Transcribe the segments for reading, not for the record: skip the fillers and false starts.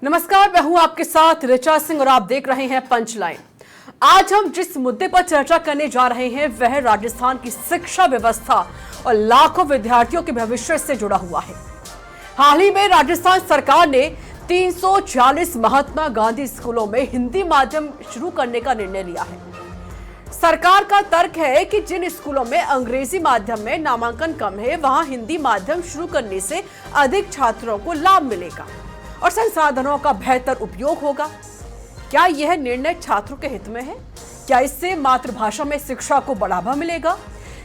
नमस्कार, मैं हूं आपके साथ ऋचा सिंह और आप देख रहे हैं पंचलाइन। आज हम जिस मुद्दे पर चर्चा करने जा रहे हैं वह राजस्थान की शिक्षा व्यवस्था और लाखों विद्यार्थियों के भविष्य से जुड़ा हुआ है। हाल ही में राजस्थान सरकार ने 340 महात्मा गांधी स्कूलों में हिंदी माध्यम शुरू करने का निर्णय लिया है। सरकार का तर्क है कि जिन स्कूलों में अंग्रेजी माध्यम में नामांकन कम है वहां हिंदी माध्यम शुरू करने से अधिक छात्रों को लाभ मिलेगा और संसाधनों का बेहतर उपयोग होगा। क्या यह निर्णय छात्रों के हित में है? क्या इससे मातृभाषा में शिक्षा को बढ़ावा मिलेगा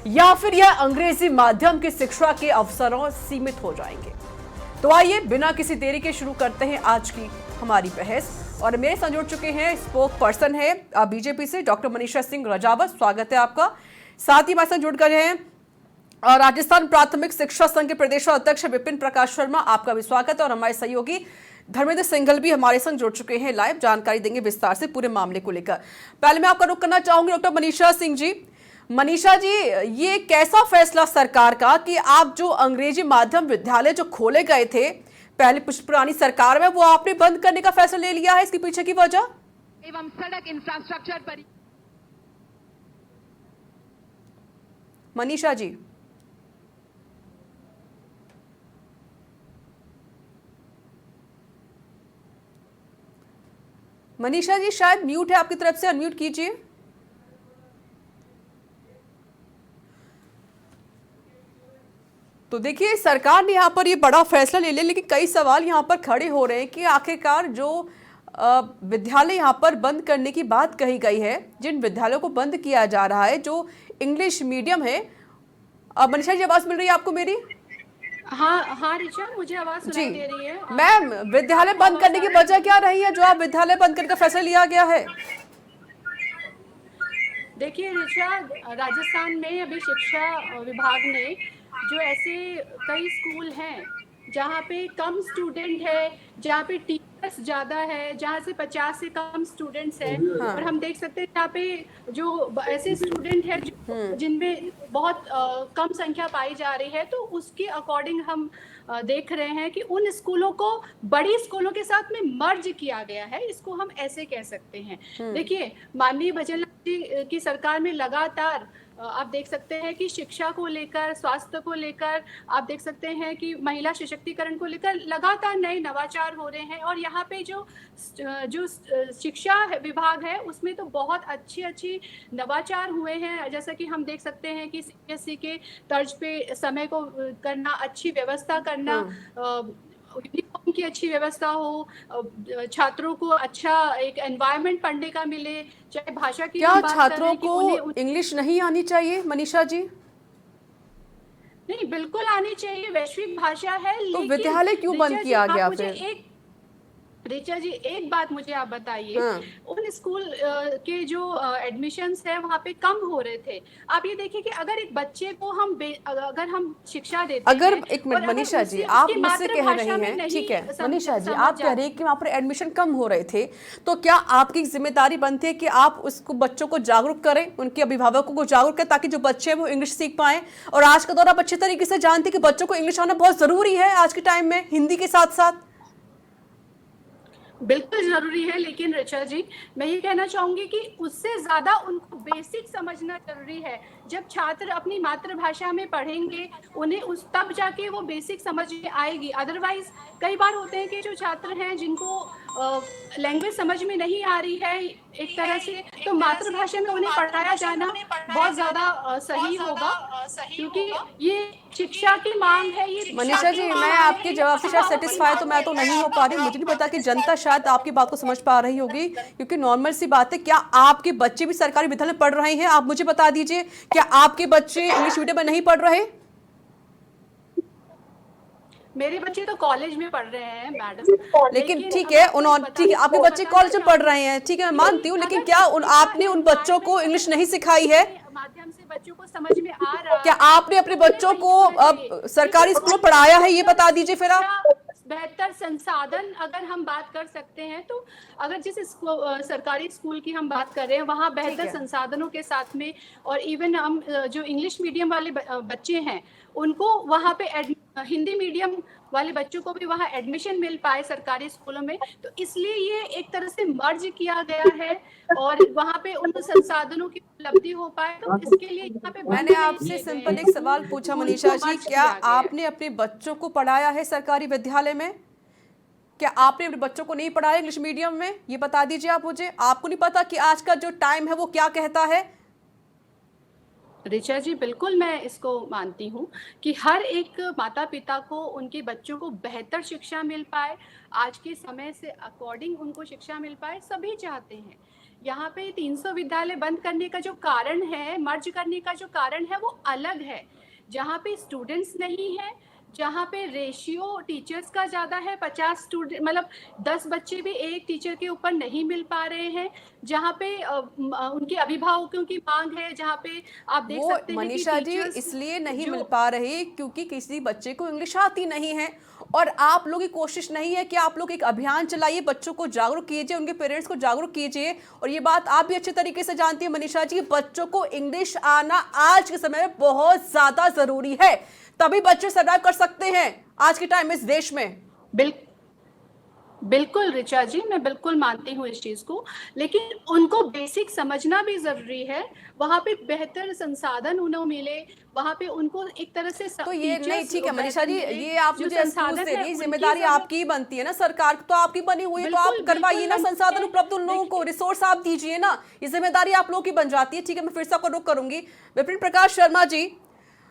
या फिर यह अंग्रेजी माध्यम की शिक्षा के अवसरों सीमित हो जाएंगे? तो आइए बिना किसी देरी के शुरू करते हैं आज की हमारी बहस। और मेरे साथ जुड़ चुके हैं स्पोक पर्सन है बीजेपी से डॉक्टर मनीषा सिंह रजावत, स्वागत है आपका। साथ ही हमारे साथ जुड़ गए हैं और राजस्थान प्राथमिक शिक्षा संघ के प्रदेश अध्यक्ष विपिन प्रकाश शर्मा, आपका भी स्वागत है। और हमारे सहयोगी धर्मेंद्र सिंघल भी हमारे संग जुड़ चुके हैं, लाइव जानकारी देंगे विस्तार से पूरे मामले को लेकर। पहले मैं आपका रुख करना चाहूंगी डॉक्टर मनीषा सिंह जी। मनीषा जी, ये कैसा फैसला सरकार का कि आप जो अंग्रेजी माध्यम विद्यालय जो खोले गए थे पहले पुरानी सरकार में, वो आपने बंद करने का फैसला ले लिया है? इसके पीछे की वजह? एवं सड़क इंफ्रास्ट्रक्चर पर। मनीषा जी, मनीषा जी शायद म्यूट है आपकी तरफ से, अनम्यूट कीजिए। तो देखिए, सरकार ने यहाँ पर ये बड़ा फैसला ले लिया, लेकिन कई सवाल यहाँ पर खड़े हो रहे हैं कि आखिरकार जो विद्यालय यहाँ पर बंद करने की बात कही गई है, जिन विद्यालयों को बंद किया जा रहा है जो इंग्लिश मीडियम है। मनीषा जी, आवाज मिल रही है आपको मेरी? हाँ ऋचा, मुझे आवाज सुनाई दे रही है। मैम, विद्यालय बंद करने की वजह क्या रही है जो आप विद्यालय बंद करने का फैसला लिया गया है? देखिए ऋचा, राजस्थान में अभी शिक्षा विभाग ने जो ऐसे कई स्कूल हैं जहाँ पे कम स्टूडेंट है, जहाँ पे टीचर्स ज़्यादा है, जहाँ से 50 से कम स्टूडेंट्स हैं, हाँ। और हम देख सकते हैं जहाँ पे जो ऐसे स्टूडेंट है जिनमें बहुत कम संख्या पाई जा रही है, तो उसके अकॉर्डिंग हम देख रहे हैं कि उन स्कूलों को बड़ी स्कूलों के साथ में मर्ज किया गया है, इसको हम ऐसे कह सकते हैं। देखिए, माननीय भजनलाल जी की सरकार में लगातार आप देख सकते हैं कि शिक्षा को लेकर, स्वास्थ्य को लेकर, आप देख सकते हैं कि महिला सशक्तिकरण को लेकर लगातार नए नवाचार हो रहे हैं। और यहाँ पे जो शिक्षा विभाग है उसमें तो बहुत अच्छी नवाचार हुए हैं। जैसा कि हम देख सकते हैं कि सीबीएसई के तर्ज पे समय को करना, अच्छी व्यवस्था करना, यूनिफॉर्म की अच्छी व्यवस्था हो, छात्रों को अच्छा एक एनवायरनमेंट पढ़ने का मिले, चाहे भाषा की। क्या छात्रों को इंग्लिश नहीं आनी चाहिए मनीषा जी? नहीं, बिल्कुल आनी चाहिए, वैश्विक भाषा है। तो विद्यालय क्यों बंद किया गया फिर? ऋचा जी, एक बात मुझे आप बताइए, उन स्कूल के जो एडमिशन्स है वहाँ पे कम हो रहे थे। आप ये देखिए कि अगर एक बच्चे को अगर हम शिक्षा देते अगर हैं, एक मिनट मनीषा जी, आप मुझसे कह रही हैं, ठीक है मनीषा जी, आप कह रही हैं कि वहाँ पर एडमिशन कम हो रहे थे, तो क्या आपकी जिम्मेदारी बनती है कि आप उसको बच्चों को जागरूक करें, उनके अभिभावकों को जागरूक करें ताकि जो बच्चे हैं वो इंग्लिश सीख पाएं? और आज का दौर आप अच्छे तरीके से जानते हैं कि बच्चों को इंग्लिश आना बहुत जरूरी है आज के टाइम में, हिंदी के साथ साथ। बिल्कुल जरूरी है, लेकिन ऋचा जी, मैं ये कहना चाहूंगी कि उससे ज्यादा उनको बेसिक समझना जरूरी है। जब छात्र अपनी मातृभाषा में पढ़ेंगे, उन्हें उस तब जाके वो बेसिक समझ में आएगी। अदरवाइज कई बार होते हैं कि जो छात्र हैं जिनको लैंग्वेज समझ में नहीं आ रही है एक तरह से, तो मातृभाषा में उन्हें पढ़ाया जाना बहुत ज्यादा सही होगा, क्योंकि ये शिक्षा की मांग है। ये मनीषा जी, मैं आपके जवाब से शायद सेटिस्फाई तो मैं तो नहीं हो पा रही। मुझे नहीं पता कि जनता शायद आपकी बात को समझ पा रही होगी, क्योंकि नॉर्मल सी बात है। क्या आपके बच्चे भी सरकारी विद्यालय में पढ़ रहे हैं? आप मुझे बता दीजिए, क्या आपके बच्चे इंग्लिश मीडियम में नहीं पढ़ रहे? मेरे बच्चे तो कॉलेज में पढ़ रहे हैं मैडम। लेकिन ठीक है, आपके बच्चे कॉलेज में पढ़ रहे हैं, ठीक है, मैं मानती हूँ, लेकिन क्या आपने उन बच्चों को इंग्लिश नहीं सिखाई है? माध्यम से बच्चों को समझ में आ रहा है। क्या आपने अपने बच्चों को अब सरकारी स्कूल में पढ़ाया है, ये बता दीजिए फिर आप। बेहतर संसाधन अगर हम बात कर सकते हैं, तो अगर जिस सरकारी स्कूल की हम बात कर रहे हैं वहाँ बेहतर संसाधनों के साथ में, और इवन हम जो इंग्लिश मीडियम वाले बच्चे हैं उनको वहाँ पे एडमिशन हिंदी मीडियम वाले बच्चों को भी वहाँ एडमिशन मिल पाए सरकारी स्कूलों में, तो इसलिए ये एक तरह से मर्ज किया गया है और वहाँ पे उन संसाधनों की उपलब्धि हो पाए, तो इसके लिए यहाँ पे मैंने बंद नहीं आपसे किए गए सिंपल एक हैं, सवाल पूछा स्कूल मनीषा को जी, मर्ज क्या किया गया है। आपने अपने बच्चों को पढ़ाया है सरकारी विद्यालय में? क्या आपने अपने बच्चों को नहीं पढ़ाया इंग्लिश मीडियम में? ये बता दीजिए आप मुझे। आपको नहीं पता कि आज का जो टाइम है वो क्या कहता है? ऋचा जी, बिल्कुल मैं इसको मानती हूँ कि हर एक माता पिता को उनके बच्चों को बेहतर शिक्षा मिल पाए, आज के समय से अकॉर्डिंग उनको शिक्षा मिल पाए, सभी चाहते हैं। यहाँ पे 300 विद्यालय बंद करने का जो कारण है, मर्ज करने का जो कारण है, वो अलग है। जहाँ पे स्टूडेंट्स नहीं है, जहाँ पे रेशियो टीचर्स का ज़्यादा है, 50 स्टूडेंट मतलब 10 बच्चे भी एक टीचर के ऊपर नहीं मिल पा रहे हैं, जहाँ पे उनके अभिभावकों की मांग है, जहाँ पे आप देख वो सकते हैं कि मनीषा जी टीचर्स इसलिए नहीं जो मिल पा रही क्योंकि किसी बच्चे को इंग्लिश आती नहीं है। और आप लोग की कोशिश नहीं है कि आप लोग एक अभियान चलाइए, बच्चों को जागरूक कीजिए, उनके पेरेंट्स को जागरूक कीजिए। और ये बात आप भी अच्छे तरीके से जानती है मनीषा जी, बच्चों को इंग्लिश आना आज के समय में बहुत ज्यादा जरूरी है, तभी बच्चे सर्वाइव कर सकते हैं आज के टाइम में इस देश में। बिल्कुल ऋचा जी, मैं बिल्कुल मानती हूँ इस चीज़ को, लेकिन उनको बेसिक समझना भी ज़रूरी है। वहाँ पे बेहतर संसाधन उन्हें मिले, वहाँ पे उनको एक तरह से तो ये नहीं, ठीक है मनीषा जी, मिले, ये आप जो मुझे एक्सक्यूज संसाधन दे है, रही, उनकी जिम्मेदारी जगह- आपकी ही बनती है ना, सरकार तो आपकी बनी हुई है, तो बिल्कुल, आप करवाइए ना, बिल्कुल संसाधन उपलब्ध उन लोगों को, देखिए, रिसोर्स आप दीजिए ना, ये जिम्मेदारी आप लोगों की बन जाती है। ठीक है, मैं फिर से आपको रुक करूंगी। विपिन प्रकाश शर्मा जी,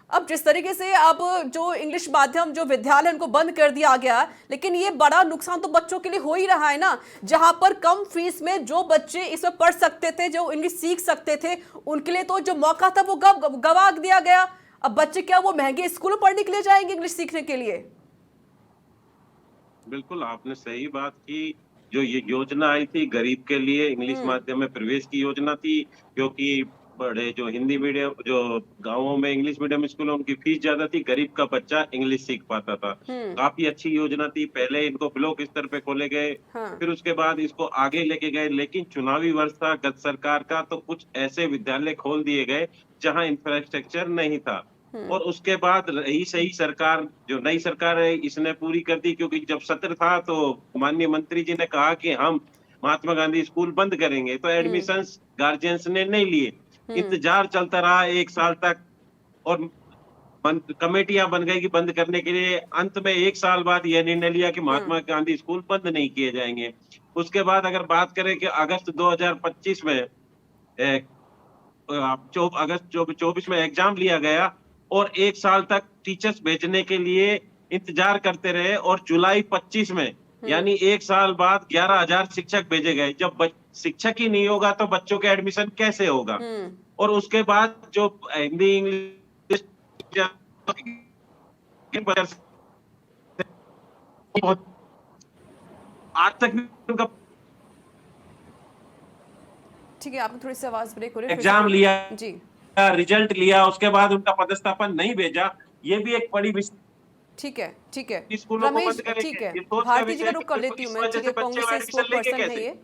अब जिस तरीके से अब जो इंग्लिश माध्यम जो विद्यालय उनको बंद कर दिया गया, लेकिन ये बड़ा नुकसान तो बच्चों के लिए हो ही रहा है ना। जहां पर कम फीस में जो बच्चे इसमें पढ़ सकते थे, जो इंग्लिश सीख सकते थे, उनके लिए तो जो मौका था वो गवा दिया गया। अब बच्चे क्या वो महंगे स्कूलों पढ़ने के लिए जाएंगे इंग्लिश सीखने के लिए? बिल्कुल आपने सही बात की। जो ये योजना आई थी गरीब के लिए इंग्लिश माध्यम में प्रवेश की योजना थी, क्योंकि बड़े जो हिंदी मीडियम जो गांवों में इंग्लिश मीडियम स्कूल है उनकी फीस ज्यादा थी, गरीब का बच्चा इंग्लिश सीख पाता था। काफी अच्छी योजना थी। पहले इनको ब्लॉक स्तर पे खोले गए, हाँ। फिर उसके बाद इसको आगे लेके गए, लेकिन चुनावी वर्ष था गत सरकार का, तो कुछ ऐसे विद्यालय खोल दिए गए जहां इंफ्रास्ट्रक्चर नहीं था। और उसके बाद रही सही सरकार, जो नई सरकार है इसने पूरी कर दी, क्योंकि जब सत्र था तो माननीय मंत्री जी ने कहा कि हम महात्मा गांधी स्कूल बंद करेंगे, तो एडमिशंस गार्जियंस ने नहीं लिए। इंतजार चलता रहा 1 साल तक और कमेटियां बन गई कि बंद करने के लिए। अंत में 1 साल बाद यह निर्णय लिया कि महात्मा गांधी स्कूल बंद नहीं किए जाएंगे। उसके बाद अगर बात करें कि अगस्त 2025 में अगस्त 24 में एग्जाम लिया गया और 1 साल तक टीचर्स भेजने के लिए इंतजार करते रहे, और जुलाई 25 में यानी 1 साल बाद 11,000 शिक्षक भेजे गए। जब शिक्षक ही नहीं होगा तो बच्चों के एडमिशन कैसे होगा? और उसके बाद जो हिंदी इंग्लिश आज तक उनका ठीक है, आपकी थोड़ी सी आवाज ब्रेक हो रही है। एग्जाम लिया जी, रिजल्ट लिया, उसके बाद उनका पदस्थापन नहीं भेजा। ये भी एक बड़ी ठीक है, ठीक है स्कूलों को रमेश, बंद करेंगे। ठीक है ये सोच का भारती जी का विषय रुख कर कि लेती हूँ इस मैं। वजह ठीक से है, बच्चे कांग्रेस से एडमिशन स्पोक लेंगे पर्सन है कैसे? ये।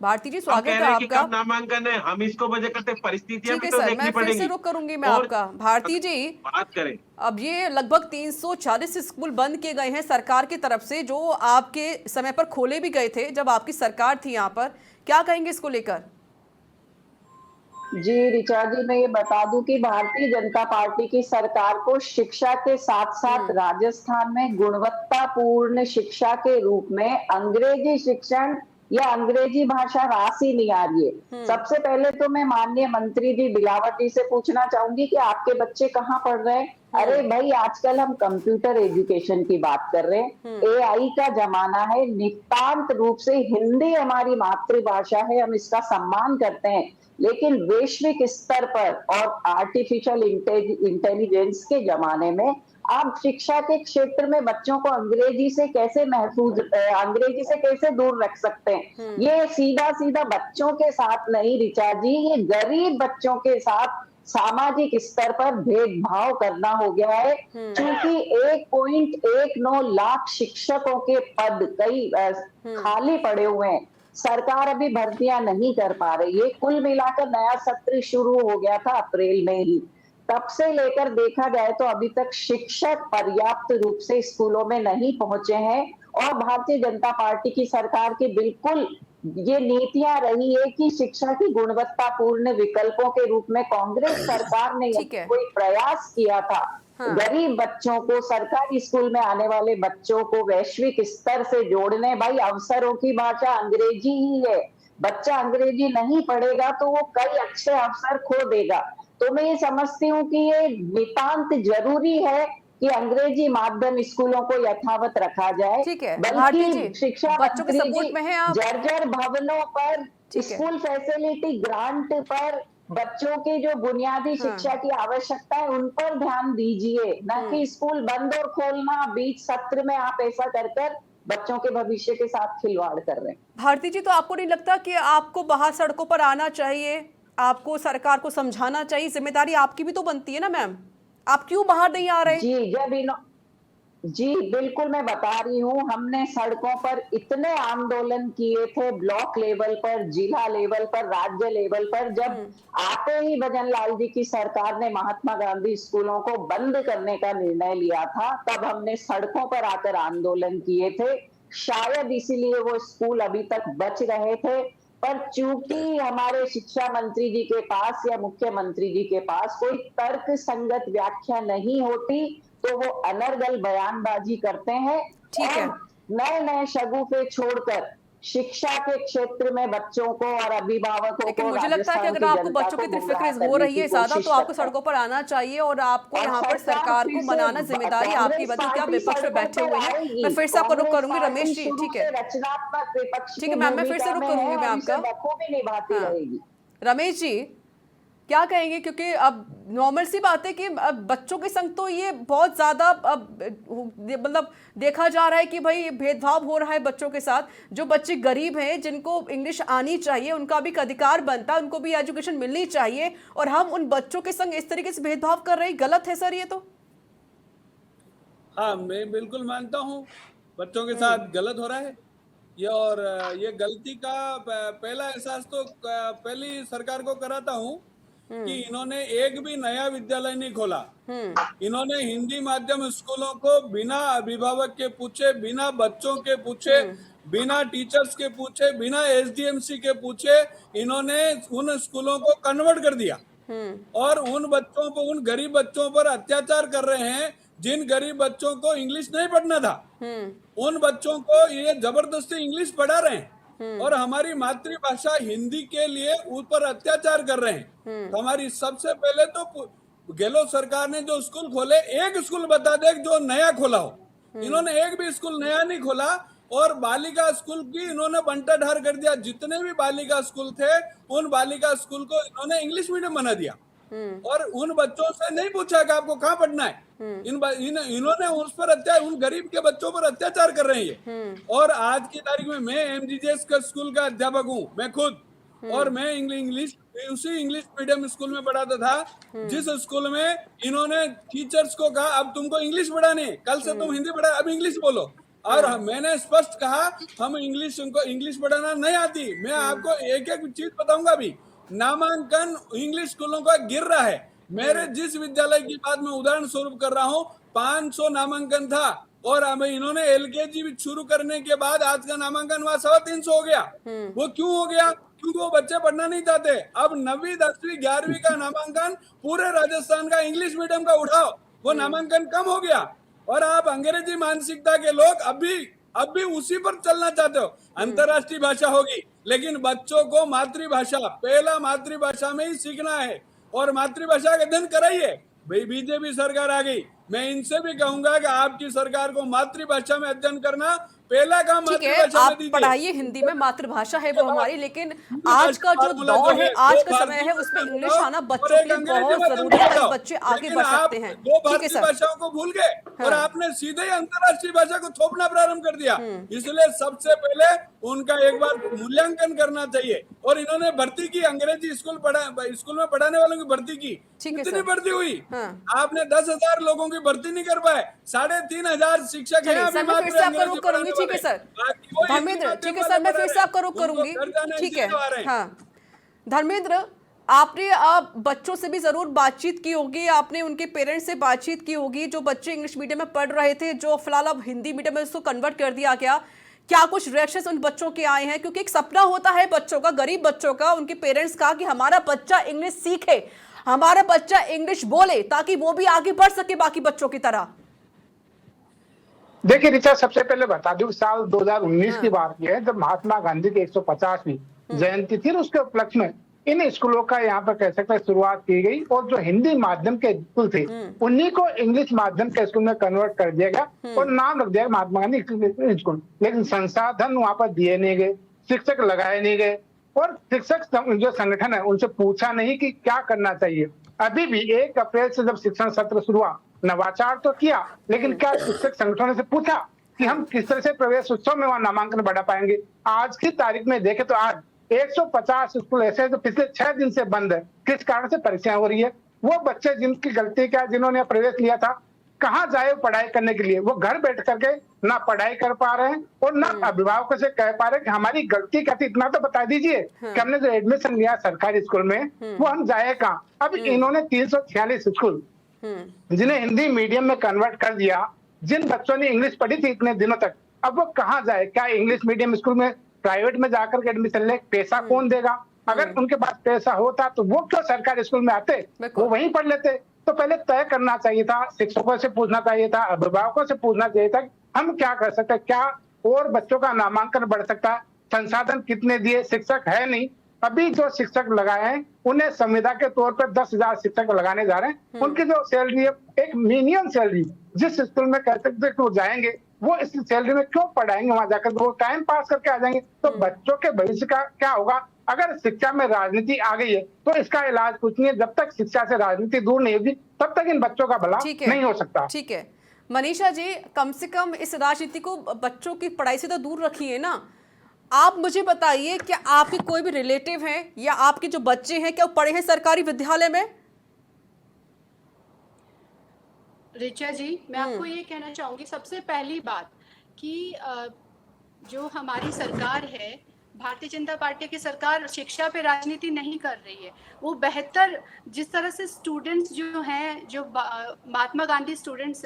भारती जी हम स्वागत कह है रहे हैं कि आपका। कब नामांकन है, हम इसको वजह करते परिस्थितियां ठीक भी है तो सर, देखनी मैं फिर पड़ेगी। से रुक करूंगी मैं और आपका। भारती जी, बात करें, अब ये लगभग 340 स्कूल बंद किए गए हैं सरकार की तरफ से, जो आपके समय पर खोले भी गए थे जब आपकी सरकार थी यहाँ पर, क्या कहेंगे इसको लेकर? जी ऋचा जी, मैं ये बता दूं कि भारतीय जनता पार्टी की सरकार को शिक्षा के साथ साथ राजस्थान में गुणवत्तापूर्ण शिक्षा के रूप में अंग्रेजी शिक्षण या अंग्रेजी भाषा राशि नहीं आ रही है। सबसे पहले तो मैं माननीय मंत्री जी बिलावट जी से पूछना चाहूंगी कि आपके बच्चे कहाँ पढ़ रहे हैं? अरे भाई, आजकल हम कंप्यूटर एजुकेशन की बात कर रहे हैं, एआई का जमाना है। नितांत रूप से हिंदी हमारी मातृभाषा है, हम इसका सम्मान करते हैं, लेकिन वैश्विक स्तर पर और आर्टिफिशियल इंटेलिजेंस के जमाने में आप शिक्षा के क्षेत्र में बच्चों को अंग्रेजी से कैसे अंग्रेजी से कैसे दूर रख सकते हैं? ये सीधा सीधा बच्चों के साथ नहीं ऋचा जी, ये गरीब बच्चों के साथ सामाजिक स्तर पर भेदभाव करना हो गया है। क्योंकि 1.19 लाख शिक्षकों के पद कई खाली पड़े हुए हैं, सरकार अभी भर्तियां नहीं कर पा रही है। कुल मिलाकर नया सत्र शुरू हो गया था अप्रैल में ही, तब से लेकर देखा जाए तो अभी तक शिक्षक पर्याप्त रूप से स्कूलों में नहीं पहुंचे हैं। और भारतीय जनता पार्टी की सरकार की बिल्कुल ये नीतियां रही है कि शिक्षा की गुणवत्तापूर्ण विकल्पों के रूप में कांग्रेस सरकार ने ठीक है। कोई प्रयास किया था। हाँ। गरीब बच्चों को, सरकारी स्कूल में आने वाले बच्चों को वैश्विक स्तर से जोड़ने, भाई अवसरों की भाषा अंग्रेजी ही है। बच्चा अंग्रेजी नहीं पढ़ेगा तो वो कई अच्छे अवसर खो देगा। तो मैं ये समझती हूँ कि ये नितांत जरूरी है कि अंग्रेजी माध्यम स्कूलों को यथावत रखा जाए। ठीक है भारती जी, बल्कि शिक्षा बच्चों के मंत्री सपोर्ट जी में है आप। जर्जर भवनों पर, ठीक है। स्कूल फैसिलिटी ग्रांट पर, बच्चों की जो बुनियादी शिक्षा की आवश्यकता है उन पर ध्यान दीजिए, न कि स्कूल बंद और खोलना बीच सत्र में आप ऐसा कर बच्चों के भविष्य के साथ खिलवाड़ कर रहे हैं। भारती जी, तो आपको नहीं लगता कि आपको बाहर सड़कों पर आना चाहिए, आपको सरकार को समझाना चाहिए? जिम्मेदारी आपकी भी तो बनती है ना मैम, आप क्यों बाहर नहीं आ रहे? जी बिल्कुल, मैं बता रही हूँ, हमने सड़कों पर इतने आंदोलन किए थे, ब्लॉक लेवल पर, जिला लेवल पर, राज्य लेवल पर। जब आते ही भजन लाल जी की सरकार ने महात्मा गांधी स्कूलों को बंद करने का निर्णय लिया था, तब हमने सड़कों पर आकर आंदोलन किए थे। शायद इसीलिए वो स्कूल अभी तक बच रहे थे। पर चूंकि हमारे शिक्षा मंत्री जी के पास या मुख्यमंत्री जी के पास कोई तर्क संगत व्याख्या नहीं होती, तो वो अनर्गल बयानबाजी करते हैं। ठीक है। नए नए शगुफे छोड़कर शिक्षा के क्षेत्र में बच्चों को और अभिभावकों लेकिन को, मुझे लगता है कि अगर आपको बच्चों की तरफ फिक्र हो रही है ज्यादा, तो आपको सड़कों पर आना चाहिए और आपको यहाँ पर सरकार को मनाना जिम्मेदारी आपकी बनती है, क्योंकि आप विपक्ष में बैठे हुए हैं। मैं फिर से आपको रुक करूंगी रमेश जी। ठीक है, रचनात्मक विपक्ष, ठीक है मैम, मैं फिर से रुक करूंगी मैं आपका। बखूबी निभाती रहेगी। रमेश जी क्या कहेंगे, क्योंकि अब नॉर्मल सी बात है कि अब बच्चों के संग तो ये बहुत ज्यादा मतलब देखा जा रहा है कि भाई भेदभाव हो रहा है बच्चों के साथ। जो बच्चे गरीब हैं, जिनको इंग्लिश आनी चाहिए, उनका भी अधिकार बनता है, उनको भी एजुकेशन मिलनी चाहिए, और हम उन बच्चों के संग इस तरीके से भेदभाव कर रहे हैं। गलत है सर ये तो? हाँ, मैं बिल्कुल मानता हूँ बच्चों के साथ गलत हो रहा है ये, और ये गलती का पहला एहसास तो पहली सरकार को कराता हूँ कि इन्होंने एक भी नया विद्यालय नहीं खोला। इन्होंने हिंदी माध्यम स्कूलों को बिना अभिभावक के पूछे, बिना बच्चों के पूछे, बिना टीचर्स के पूछे, बिना एसडीएमसी के पूछे, इन्होंने उन स्कूलों को कन्वर्ट कर दिया और उन बच्चों को, उन गरीब बच्चों पर अत्याचार कर रहे हैं जिन गरीब बच्चों को इंग्लिश नहीं पढ़ना था। उन बच्चों को ये जबरदस्ती इंग्लिश पढ़ा रहे हैं और हमारी मातृभाषा हिंदी के लिए ऊपर अत्याचार कर रहे हैं। तो हमारी सबसे पहले तो गहलोत सरकार ने जो स्कूल खोले, एक स्कूल बता दे जो नया खोला हो। इन्होंने एक भी स्कूल नया नहीं खोला और बालिका स्कूल की इन्होंने बंटा ढार कर दिया। जितने भी बालिका स्कूल थे, उन बालिका स्कूल को इन्होंने इंग्लिश मीडियम बना दिया और उन बच्चों से नहीं पूछा कि आपको कहाँ पढ़ना है। इन्होंने उस पर उन गरीब के बच्चों पर अत्याचार कर रहे हैं। और आज की तारीख में मैं एमजीजेएस का स्कूल का अध्यापक हूँ, मैं खुद, और मैं उसी इंग्लिश मीडियम स्कूल में पढ़ाता था जिस स्कूल में इन्होंने टीचर्स को कहा अब तुमको इंग्लिश पढ़ानी है, कल से तुम हिंदी पढ़ा, अब इंग्लिश बोलो। और मैंने स्पष्ट कहा हम इंग्लिश पढ़ाना नहीं आती। मैं आपको एक एक चीज बताऊंगा। अभी नामांकन इंग्लिश स्कूलों का गिर रहा है। मेरे जिस विद्यालय की बात मैं उदाहरण स्वरूप कर रहा हूँ, 500 नामांकन था और अब इन्होंने एलकेजी शुरू करने के बाद आज का नामांकन वहां 350 हो गया। वो क्यों हो गया? क्योंकि वो बच्चे पढ़ना नहीं चाहते। अब 9वीं 10वीं 11वीं का नामांकन पूरे राजस्थान का इंग्लिश मीडियम का उठाओ, वो नामांकन कम हो गया। और आप अंग्रेजी मानसिकता के लोग अब भी उसी पर चलना चाहते हो। अंतर्राष्ट्रीय भाषा होगी, लेकिन बच्चों को मातृभाषा, पहला मातृभाषा में ही सीखना है और मातृभाषा का अध्ययन कराइए। भाई बीजेपी सरकार आ गई, मैं इनसे भी कहूंगा कि आपकी सरकार को मातृभाषा में अध्ययन करना पहला काम मातृभाषा में दीजिए। पढ़ाइए हिंदी में, मातृभाषा है वो हमारी, लेकिन आज का जो दौर है, आज का समय है, उसमें इंग्लिश आना बच्चों के लिए बहुत जरूरी है, तब बच्चे आगे बढ़ सकते हैं। दो भारतीय भाषाओं को भूल गए और आपने सीधे ही अंतर्राष्ट्रीय भाषा को थोपना प्रारंभ कर दिया। इसलिए सबसे पहले उनका एक बार मूल्यांकन करना चाहिए। और इन्होंने भर्ती की, अंग्रेजी स्कूल में पढ़ाने वालों की भर्ती की, कितनी भर्ती हुई? आपने 10,000 लोगों की भर्ती नहीं कर पाए। 3,500 शिक्षक हैं। ठीक है सर धर्मेंद्र, ठीक है सर, मैं फिर से आपका रुख करूंगी। ठीक है, हाँ धर्मेंद्र, आपने बच्चों से भी जरूर बातचीत की होगी, आपने उनके पेरेंट्स से बातचीत की होगी, जो बच्चे इंग्लिश मीडियम में पढ़ रहे थे, जो फिलहाल अब हिंदी मीडियम में उसको कन्वर्ट कर दिया गया, क्या कुछ रिएक्शंस उन बच्चों के आए हैं? क्योंकि एक सपना होता है बच्चों का, गरीब बच्चों का, उनके पेरेंट्स का, कि हमारा बच्चा इंग्लिश सीखे, हमारा बच्चा इंग्लिश बोले, ताकि वो भी आगे बढ़ सके बाकी बच्चों की तरह। देखिए ऋचा, सबसे पहले बता दूं, साल 2019 की बात की है, जब महात्मा गांधी की 150वीं जयंती थी, उसके उपलक्ष्य में इन स्कूलों का यहाँ पर कह सकते हैं शुरुआत की गई, और जो हिंदी माध्यम के स्कूल थे उन्हीं को इंग्लिश माध्यम के स्कूल में कन्वर्ट कर दिया गया और नाम रख दिया महात्मा गांधी स्कूल। लेकिन संसाधन वहां पर दिए नहीं गए, शिक्षक लगाए नहीं गए, और शिक्षक जो संगठन है उनसे पूछा नहीं कि क्या करना चाहिए। अभी भी 1 अप्रैल से जब शिक्षण सत्र शुरू हुआ, नवाचार तो किया, लेकिन क्या शिक्षक संगठनों से पूछा कि हम किस तरह से प्रवेश उत्सव में वहां नामांकन बढ़ा पाएंगे? आज की तारीख में देखें तो आज 150 स्कूल ऐसे हैं जो पिछले 6 दिन से बंद है। किस कारण से? परीक्षाएं हो रही है। वो बच्चे जिनकी गलती क्या, जिन्होंने प्रवेश लिया था, कहाँ जाए पढ़ाई करने के लिए? वो घर बैठ करके ना पढ़ाई कर पा रहे हैं और ना अभिभावकों से कह पा रहे हैं कि हमारी गलती क्या थी, इतना तो बता दीजिए कि हमने जो एडमिशन लिया सरकारी स्कूल में वो हम जाए कहाँ। अब इन्होंने 346 स्कूल जिन्हें हिंदी मीडियम में कन्वर्ट कर दिया, जिन बच्चों ने इंग्लिश पढ़ी थी इतने दिनों तक, अब वो कहाँ जाए? क्या इंग्लिश मीडियम स्कूल में प्राइवेट में जाकर के एडमिशन ले? पैसा कौन देगा? अगर उनके पास पैसा होता तो वो क्यों सरकारी स्कूल में आते, वो वहीं पढ़ लेते। तो पहले तय करना चाहिए था, शिक्षकों से पूछना चाहिए था, अभिभावकों से पूछना चाहिए था, हम क्या कर सकते हैं, क्या और बच्चों का नामांकन बढ़ सकता है, संसाधन कितने दिए, शिक्षक है नहीं। अभी जो शिक्षक लगाए हैं उन्हें संविदा के तौर पर 10,000 शिक्षक लगाने जा रहे हैं। उनकी जो सैलरी है, एक मिनिमम सैलरी, जिस स्कूल में कह सकते हैं कि वो जाएंगे, वो इस सैलरी में क्यों पढ़ाएंगे? वहां जाकर वो टाइम पास करके आ जाएंगे। तो बच्चों के भविष्य का क्या होगा? अगर शिक्षा में राजनीति आ गई है तो इसका इलाज कुछ नहीं है। जब तक शिक्षा से राजनीति दूर नहीं होगी तब तक इन बच्चों का भला नहीं हो सकता। ठीक है मनीषा जी, कम से कम इस राजनीति को बच्चों की पढ़ाई से तो दूर रखिए ना। आप मुझे बताइए, क्या आपके कोई भी रिलेटिव हैं या आपके जो बच्चे हैं, क्या वो पढ़े हैं सरकारी विद्यालय में? ऋचा जी, मैं आपको ये कहना चाहूंगी, सबसे पहली बात कि जो हमारी सरकार है, भारतीय जनता पार्टी की सरकार, शिक्षा पे राजनीति नहीं कर रही है। वो बेहतर, जिस तरह से स्टूडेंट्स जो हैं, जो महात्मा गांधी स्टूडेंट्स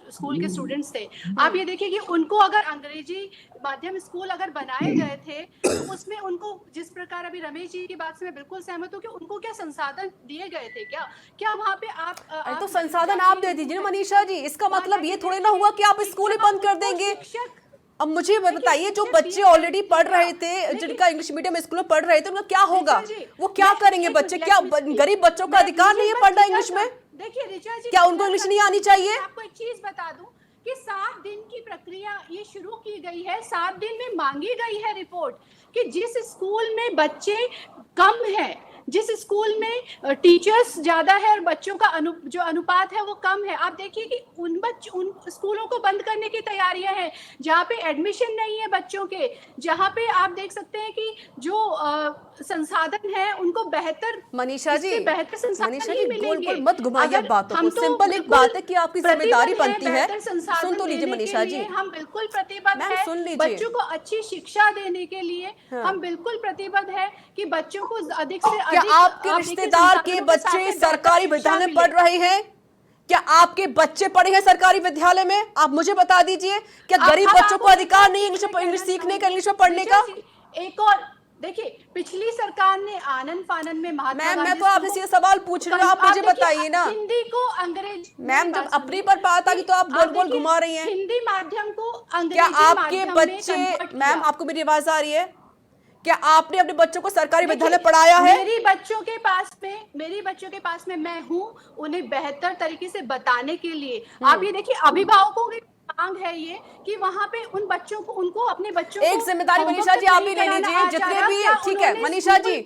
स्कूल के स्टूडेंट्स थे, आप ये देखिए कि उनको अगर अंग्रेजी माध्यम स्कूल अगर बनाए गए थे तो उसमें उनको, जिस प्रकार अभी रमेश जी की बात से मैं बिल्कुल सहमत हूँ कि उनको क्या संसाधन दिए गए थे? क्या वहाँ पे आप तो संसाधन आप दे दीजिए ना मनीषा जी। इसका मतलब ये थोड़ी ना हुआ कि आप स्कूल ही बंद कर देंगे। अब मुझे बताइए, जो बच्चे ऑलरेडी पढ़ रहे थे, जिनका इंग्लिश मीडियम स्कूल में पढ़ रहे थे, उनका क्या होगा? वो क्या करेंगे बच्चे? क्या गरीब बच्चों का अधिकार नहीं है पढ़ना इंग्लिश में? देखिए ऋचा जी, क्या उनको इंग्लिश नहीं आनी चाहिए? आपको एक चीज बता दूं कि 7 दिन की प्रक्रिया ये शुरू की गई है। 7 दिन में मांगी गई है रिपोर्ट कि जिस स्कूल में बच्चे कम है, जिस स्कूल में टीचर्स ज्यादा है और बच्चों का जो अनुपात है वो कम है, आप देखिए कि उन स्कूलों को बंद करने की तैयारियां हैं जहाँ पे एडमिशन नहीं है बच्चों के, जहाँ पे आप देख सकते हैं कि जो संसाधन है उनको बेहतर, मनीषा जी, मनीषा जी, गोल गोल मत घुमाइए बातों को। सिंपल एक बात है कि आपकी जिम्मेदारी बनती है। सुन तो लीजिए मनीषा जी, हम बिल्कुल प्रतिबद्ध हैं, सुन लीजिए, बच्चों को अच्छी शिक्षा देने के लिए हम बिल्कुल प्रतिबद्ध है कि बच्चों को अधिक से क्या आपके रिश्तेदार के बच्चे सरकारी विद्यालय में पढ़ रहे हैं? क्या आपके बच्चे पढ़े हैं सरकारी विद्यालय में? आप मुझे बता दीजिए। क्या गरीब बच्चों को अधिकार नहीं है इंग्लिश सीखने का, इंग्लिश में पढ़ने का? एक और देखिए, पिछली सरकार ने आनन फानन में मैं तो आपसे ये सवाल पूछ रही हूँ, आप मुझे बताइए ना। हिंदी को अंग्रेजी, मैम जब अपनी पर बात आ गई तो आप गोल गोल घुमा रही हैं। हिंदी माध्यम को अंग्रेजी, क्या आपके बच्चे, मैम आपको मेरी आवाज आ रही है? क्या आपने अपने बच्चों को सरकारी विद्यालय पढ़ाया है? मेरी बच्चों के पास में मैं हूँ उन्हें बेहतर तरीके से बताने के लिए। आप ये देखिए, अभिभावकों की मांग है ये कि वहाँ पे उन बच्चों को, उनको अपने बच्चों एक जिम्मेदारी मनीषा जी आप ही ले लीजिए। जितने भी, ठीक है मनीषा जी,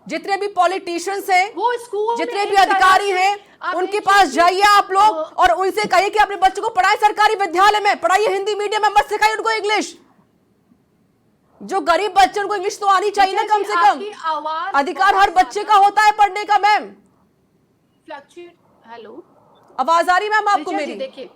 जितने भी पॉलिटिशियंस हैं, वो स्कूल, जितने भी अधिकारी हैं, उनके पास जाइए आप लोग और उनसे कहिए कि अपने बच्चों को पढ़ाए सरकारी विद्यालय में, पढ़ाइए हिंदी मीडियम में, मत सिखाइए उनको इंग्लिश। जो गरीब बच्चे, उनको इंग्लिश तो आनी चाहिए ना कम से कम। अधिकार हर बच्चे का होता है पढ़ने का। मैम हेलो, आवाज आ रही मैम आपको मेरी? देखिए,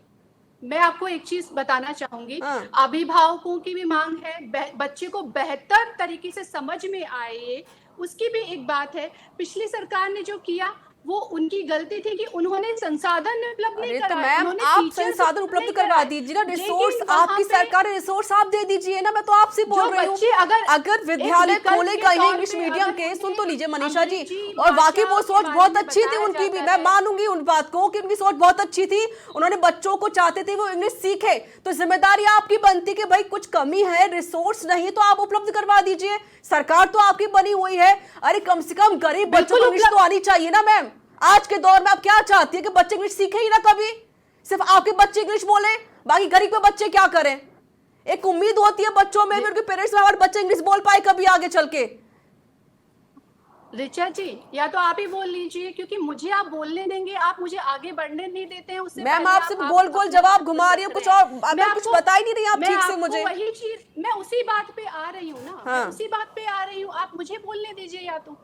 मैं आपको एक चीज बताना चाहूंगी, अभिभावकों की भी मांग है, बच्चे को बेहतर तरीके से समझ में आए उसकी भी एक बात है। पिछली सरकार ने जो किया वो उनकी गलती थी कि उन्होंने संसाधन उपलब्ध नहीं अरे तो कराए, मैम उन्होंने आप टीचर्स संसाधन उपलब्ध नहीं करवा कराए। दीजिए ना, लेकिन रिसोर्स वहाँ आपकी पे सरकार है, रिसोर्स आप दे दीजिए ना, मैं तो आपसे बोल जो रही हूँ। बच्चे अगर विद्यालय एक विकल्प खोले के गए हैं तौर इंग्लिश पे मीडियम अगर के, सुन तो उन्हें लीजिए मनीषा जी, अंग्रेजी और बाकी वो भाषा सोच के बहुत बारे में अच्छी थी बताया उनकी भी, जाता मैं है। मानूंगी उन बात को कि उनकी सोच बहुत अच्छी थी, उन्होंने बच्चों को चाहते थे वो इंग्लिश सीखे, तो जिम्मेदारी आपकी बनती कि भाई कुछ कमी है, रिसोर्स नहीं तो आप उपलब्ध करवा दीजिए। सरकार तो आपकी बनी हुई है, अरे कम से कम गरीब बच्चों को इंग्लिश तो आनी चाहिए ना मैम। आज के दौर में आप क्या चाहती है कि बच्चे इंग्लिश सीखे ही ना, कभी सिर्फ आपके बच्चे इंग्लिश बोले, बाकी गरीब के बच्चे क्या करें? एक उम्मीद होती है बच्चों में भी, उनके पेरेंट्स में, हमारे बच्चे इंग्लिश बोल पाए कभी आगे चल के। ऋचा जी, या तो आप ही बोल लीजिए, क्योंकि मुझे आप बोलने देंगे, आप मुझे आगे बढ़ने नहीं देते हैं। उससे मैम पहले आप सिर्फ गोल गोल जवाब घुमा रही हो, कुछ और मैं कुछ बता ही नहीं रही आप ठीक से मुझे। वही चीज मैं उसी बात पे आ रही हूँ ना, हाँ। मैं उसी बात पे आ रही हूँ, आप मुझे बोलने दीजिए या तो।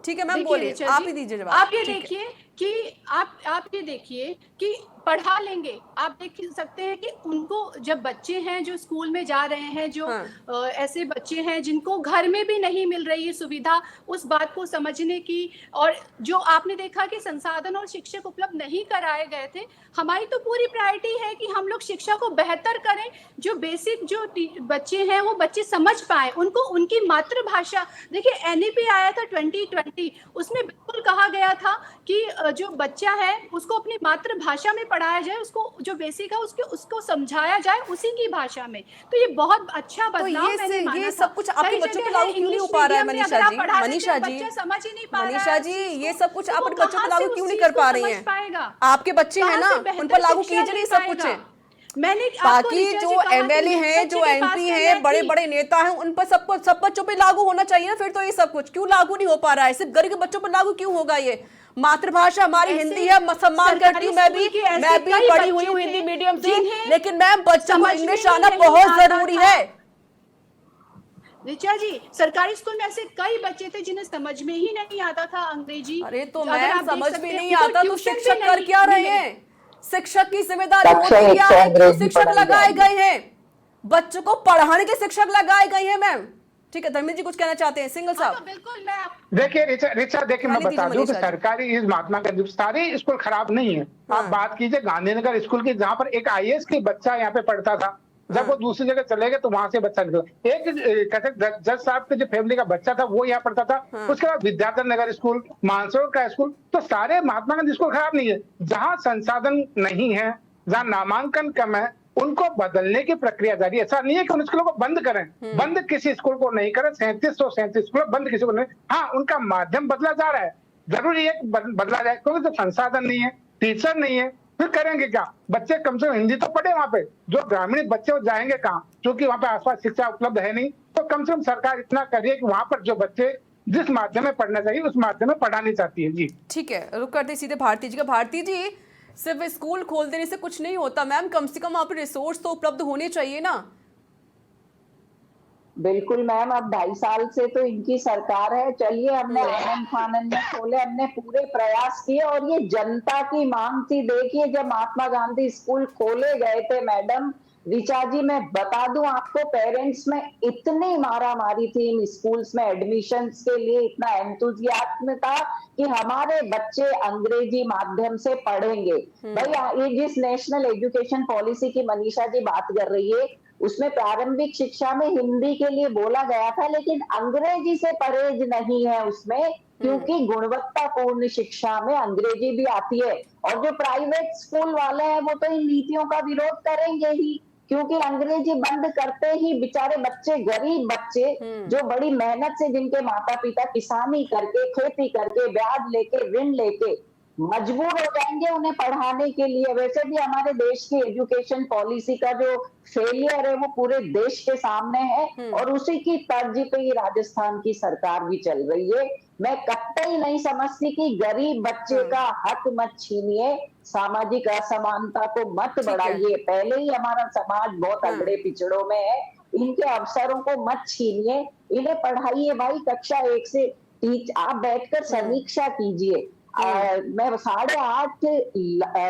ठीक है मैम, देखिए बोलिए, ऋचा आप जी, ही दीजिए जवाब। आप ये ठीक है। देखिए कि आप ये देखिए कि पढ़ा लेंगे, आप देख सकते हैं कि उनको जब बच्चे हैं जो स्कूल में जा रहे हैं, जो हाँ। ऐसे बच्चे हैं जिनको घर में भी नहीं मिल रही है सुविधा उस बात को समझने की, और जो आपने देखा कि संसाधन और शिक्षक उपलब्ध नहीं कराए गए थे, हमारी तो पूरी प्रायोरिटी है कि हम लोग शिक्षा को बेहतर करें, जो बेसिक जो बच्चे हैं वो बच्चे समझ पाए, उनको उनकी मातृभाषा। देखिए एनईपी आया था 2020, उसमें बिल्कुल कहा गया था कि जो बच्चा है उसको अपनी मातृभाषा में पढ़ाया जाए, उसको जो बेसिक है उसको समझाया जाए उसी की भाषा में। तो ये बहुत अच्छा बदलाव मैंने माना ये था। सब कुछ आपके कई बच्चों पे जगह लागू क्यों नहीं हो पा रहा है इंग्लिश मनीषा मीडियम जी? में अगर आप पढ़ा मनीषा देते हैं, जी, बच्चा समझ ही नहीं पा रहा है मनीषा उस जी, चीज़ को, ये सब कुछ तो आप वो अपने बच्चों पे कहाँ से लागू उस क्यों नहीं चीज़ कर को पा रही समझ हैं? पाएगा? आपके बच्चे हैं कहाँ ना, से उन बेहतर पर लागू शिक्षा कीजिए दे नहीं सब कुछ। पाएगा? मैंने आपको बाकी ऋचा जी जो कहा कि एमएलए हैं, बच्चे जो के पास एमपी में हैं, मैं बड़े थी। बड़े नेता हैं, उन पर सब बच्चों पे लागू होना चाहिए ना, फिर तो ये सब कुछ क्यों लागू नहीं हो पा रहा है? सिर्फ गरीब के बच्चों पर लागू क्यों होगा? ये मातृभाषा हमारी ऐसे हिंदी है, सम्मान करती हूँ, मैं भी सरकारी स्कूल के ऐसे कई पढ़ी हुई बच्चे हूँ थे हिंदी मीडियम से, जिन्हें लेकिन मैम बच्चों को समझ में इंग्लिश ही आना नहीं बहुत आता जरूरी था। है। ऋचा जी, सरकारी स्कूल में ऐसे कई बच्चे थे जिन्हें समझ में ही नहीं आता था अंग्रेजी। अरे तो अगर मैम आप देख समझ सकते में हैं, नहीं उनको आता तो ट्यूशन भी शिक्षक कर नहीं क्या रहे मिले। हैं? शिक्षक की जिम्मेदारी कक्षा होती एक क्या से है? क्यों अंग्रेजी शिक्षक पढ़ाई लगाए जाएगी। गए हैं? बच्चों को पढ़ाने के शिक्षक लगाए गए हैं मैम। ठीक है, धर्मेंद्र जी कुछ कहना चाहते हैं? सिंगल हाँ, तो साहब बिल्कुल मैं देखिए रिचा देखिए, मैं खाली बता दीजिए दूं कि मनीषा जी। सरकारी इस महात्मा गांधी सारे स्कूल खराब नहीं है। आप बात कीजिए गांधीनगर स्कूल की, जहाँ पर एक आईएएस की बच्चा यहाँ पे पढ़ता था, जब वो दूसरी जगह चले गए तो वहां से बच्चा निकला। एक कहते जज साहब के जो फैमिली का बच्चा था वो यहाँ पढ़ता था। उसके बाद विद्याधर नगर स्कूल, मानसरोवर का स्कूल, तो सारे महात्मा गांधी स्कूल खराब नहीं है। जहाँ संसाधन नहीं है, जहाँ नामांकन कम है, उनको बदलने की प्रक्रिया जारी है। ऐसा नहीं है कि उन स्कूलों को बंद करें, बंद किसी स्कूल को नहीं करें, 3737 स्कूल बंद किसी को नहीं। हाँ, उनका माध्यम बदला जा रहा है, जरूरी है कि बदला जाए, क्योंकि जब संसाधन नहीं है, टीचर नहीं है, फिर करेंगे क्या? बच्चे कम से कम हिंदी तो पढ़े वहां पे। जो ग्रामीण बच्चे वो जाएंगे कहाँ? क्योंकि वहां पे आसपास शिक्षा उपलब्ध है नहीं। तो कम से कम सरकार इतना करिए कि वहां पर जो बच्चे जिस माध्यम में पढ़ना चाहिए उस माध्यम में पढ़ानी चाहती है। जी ठीक है, रुक करते सीधे भारती जी का। भारती जी, सिर्फ स्कूल खोल देने से कुछ नहीं होता मैम, कम से कम वहां पर रिसोर्स तो उपलब्ध होने चाहिए ना। बिल्कुल मैम, अब 2.5 साल से तो इनकी सरकार है। चलिए, हमने आनंद फानंद में खोले, हमने पूरे प्रयास किए, और ये जनता की मांग थी। देखिए, जब महात्मा गांधी स्कूल खोले गए थे मैडम ऋचा जी, मैं बता दूं आपको, पेरेंट्स में इतनी मारामारी थी इन स्कूल्स में एडमिशन्स के लिए, इतना एंथुजियाज्म था कि हमारे बच्चे अंग्रेजी माध्यम से पढ़ेंगे। भाई, ये जिस नेशनल एजुकेशन पॉलिसी की मनीषा जी बात कर रही है, उसमें प्रारंभिक शिक्षा में हिंदी के लिए बोला गया था, लेकिन अंग्रेजी से परहेज नहीं है उसमें, क्योंकि गुणवत्तापूर्ण शिक्षा में अंग्रेजी भी आती है। और जो प्राइवेट स्कूल वाले हैं वो तो इन नीतियों का विरोध करेंगे ही, क्योंकि अंग्रेजी बंद करते ही बेचारे बच्चे, गरीब बच्चे जो बड़ी मेहनत से, जिनके माता पिता किसानी करके, खेती करके, ब्याज लेके, ऋण लेके मजबूर हो जाएंगे उन्हें पढ़ाने के लिए। वैसे भी हमारे देश की एजुकेशन पॉलिसी का जो फेलियर है वो पूरे देश के सामने है, और उसी की तर्ज पे ही राजस्थान की सरकार भी चल रही है। मैं कतई नहीं समझती कि गरीब बच्चे का हक मत छीनिए, सामाजिक असमानता को मत बढ़ाइए। पहले ही हमारा समाज बहुत अगड़े पिछड़ों में है, इनके अवसरों को मत छीनिए, इन्हें पढ़ाइए। भाई, कक्षा 1 से आप बैठकर समीक्षा कीजिए। मैं 8.5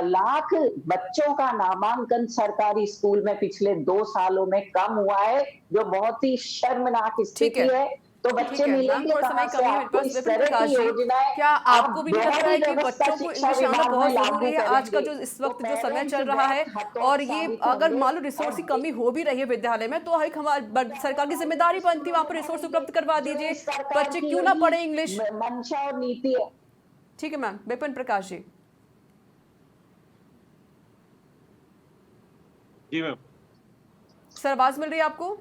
लाख बच्चों का नामांकन सरकारी स्कूल में पिछले 2 सालों में कम हुआ है, जो बहुत ही शर्मनाक स्थिति है। तो बच्चे ठीक है मैम, मिलेंगे थोड़ा समय कहाँ से कमी है मेरे आपको? पास। इस विपिन तरह प्रकाश की जी, योजनाएं क्या आप आपको भी नहीं लगता दोहरी है कि व्यवस्था बच्चों को शिक्षा इंग्लिश आना विभाग में बहुत लागू जरूरी है आज का करेंगे जो इस तो वक्त जो समय पेरेंट्स चल रहा है? बहुत हतोत्साहित और ये अगर होंगे मान लो रिसोर्स की और कमी हो भी रही है विद्यालय में, तो एक हमारी सरकार की जिम्मेदारी बनती है वहाँ पर रिसोर्स उपलब्ध करवा दीजिए, सरकार बच्चे की क्यों ना यही पढ़े इंग्लिश। मंशा और नीति है। ठीक है मैम, विपिन प्रकाश जी। जी मैम। सर आवाज मिल रही है आपको?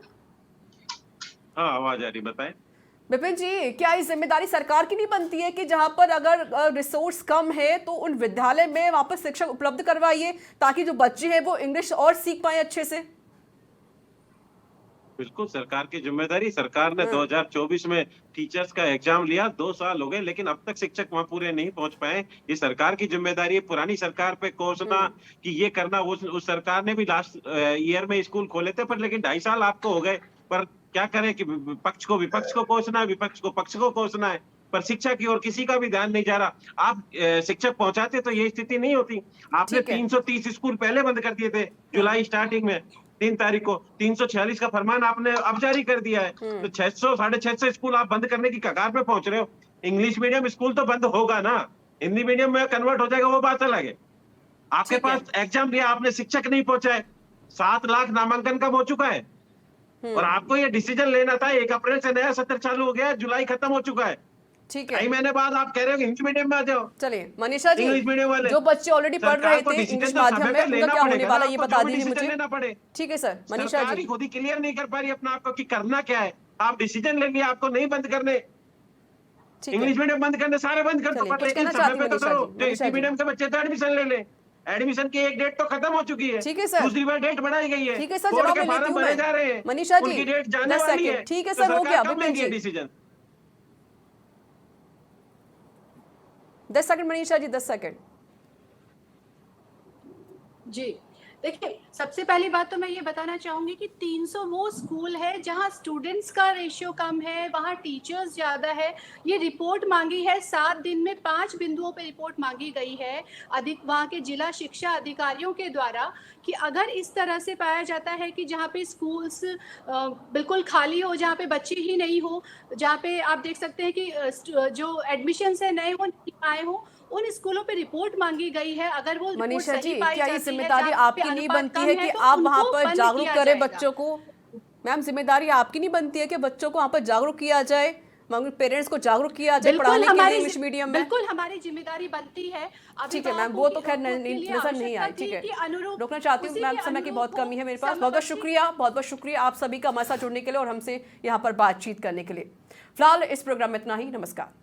हाँ, आवाज आ रही, बताएं। विपिन जी, क्या ये जिम्मेदारी सरकार की नहीं बनती है कि जहां पर अगर रिसोर्स कम है तो उन विद्यालय में वहां पर शिक्षक उपलब्ध करवाइए, ताकि जो बच्चे हैं वो इंग्लिश और सीख पाए अच्छे से? बिल्कुल सरकार की जिम्मेदारी। सरकार ने 2024 में टीचर्स का एग्जाम लिया, 2 साल हो गए, लेकिन अब तक शिक्षक वहां पूरे नहीं पहुंच पाए। ये सरकार की जिम्मेदारी है। पुरानी सरकार पे कोसना कि ये करना, उस सरकार ने भी लास्ट ईयर में स्कूल खोले थे, पर लेकिन 2.5 साल आपको हो गए। पर क्या करें कि पक्ष को विपक्ष को कोसना है, विपक्ष को पक्ष को कोसना है, पर शिक्षा की ओर किसी का भी ध्यान नहीं जा रहा। आप शिक्षक पहुंचाते तो ये स्थिति नहीं होती। आपने ठीक है। 330 स्कूल पहले बंद कर दिए थे जुलाई स्टार्टिंग में, 3 तारीख को। 346 का फरमान आपने अब जारी कर दिया है, तो 600 650 स्कूल आप बंद करने की कगार पे पहुंच रहे हो। इंग्लिश मीडियम स्कूल तो बंद होगा ना, हिंदी मीडियम में कन्वर्ट हो जाएगा, वो बात अलग है। आपके ठीक है। पास एग्जाम लिया, आपने शिक्षक नहीं पहुंचाए, 7 लाख नामांकन कम हो चुका है। और आपको ये डिसीजन लेना था, 1 अप्रैल से नया सत्र चालू हो गया है, जुलाई खत्म हो चुका है। ठीक है, 2 महीने बाद आप कह रहे हो कि हिंदी मीडियम में आ जाओ। चलिए मनीषा जी, इंग्लिश मीडियम वाले जो बच्चे ऑलरेडी पढ़ सरकार रहे को थे डिसीजन इंग्लिश तो माध्यम समय में, पे उनका लेना क्या होने पड़ेगा वाला ना, ये आपको बता जो भी दीजिए डिसीजन मुझे। लेना पड़े। ठीक है सर, मनीषा सरकार जी। ही खुद ही क्लियर नहीं कर पा रही अपना आपको कि करना क्या है। आप डिसीजन ले लिया, आपको नहीं बंद करने, ठीक है, इंग्लिश मीडियम बंद करने, सारे बंद कर दो, चलिए, पर कुछ लेकिन कहना समय चाहती पे तो मनीषा करो। जी, जो मनीषा हिंदी जी। मीडियम के बच्चे तो एडमिशन ले लें। एडमिशन की एक डेट तो खत्म हो चुकी है, ठीक है सर। दूसरी बार डेट बढ़ाई गई है। ठीक है सर, बोर्ड जवाब के मैं लेती फार्म हूँ भरे जा रहे मैं। हैं, मनीषा जी, उनकी डेट जाने 10 वाली है। सेकंड। ठीक है तो सर, हो सरकार गया। कब विपिन लेंगी जी, decision? 10 second Manisha ji, 10 second. जी, देखिए सबसे पहली बात तो मैं ये बताना चाहूँगी कि 300 वो स्कूल है जहाँ स्टूडेंट्स का रेशियो कम है, वहाँ टीचर्स ज़्यादा है। ये रिपोर्ट मांगी है, 7 दिन में 5 बिंदुओं पे रिपोर्ट मांगी गई है वहाँ के जिला शिक्षा अधिकारियों के द्वारा, कि अगर इस तरह से पाया जाता है कि जहाँ पे स्कूल्स बिल्कुल खाली हो, जहाँ पे बच्चे ही नहीं हो, जहाँ पे आप देख सकते हैं कि जो एडमिशन्स है नए हो नहीं आए हो, उन स्कूलों पे रिपोर्ट मांगी गई है। अगर वो रिपोर्ट मनीषा सही जी, पाई क्या ये जाती है, जिम्मेदारी जहाँ पे आपकी नहीं अनुपात बनती कम है कि तो आप वहां उनको पर बंद जागरूक किया करें जाएगा। बच्चों को? मैम, जिम्मेदारी आपकी नहीं बनती है कि बच्चों को वहां पर जागरूक किया जाए, पेरेंट्स को जागरूक किया जाए पढ़ाने के लिए इंग्लिश मीडियम में? बिल्कुल हमारी जिम्मेदारी बनती है। ठीक है मैम, वो तो खैर नजर नहीं आई। ठीक है, रोकना चाहती हूँ मैम, समय की बहुत कमी है मेरे पास। बहुत बहुत शुक्रिया, बहुत बहुत शुक्रिया आप सभी का हमारे साथ जुड़ने के लिए और हमसे यहाँ पर बातचीत करने के लिए। फिलहाल इस प्रोग्राम में इतना ही। नमस्कार।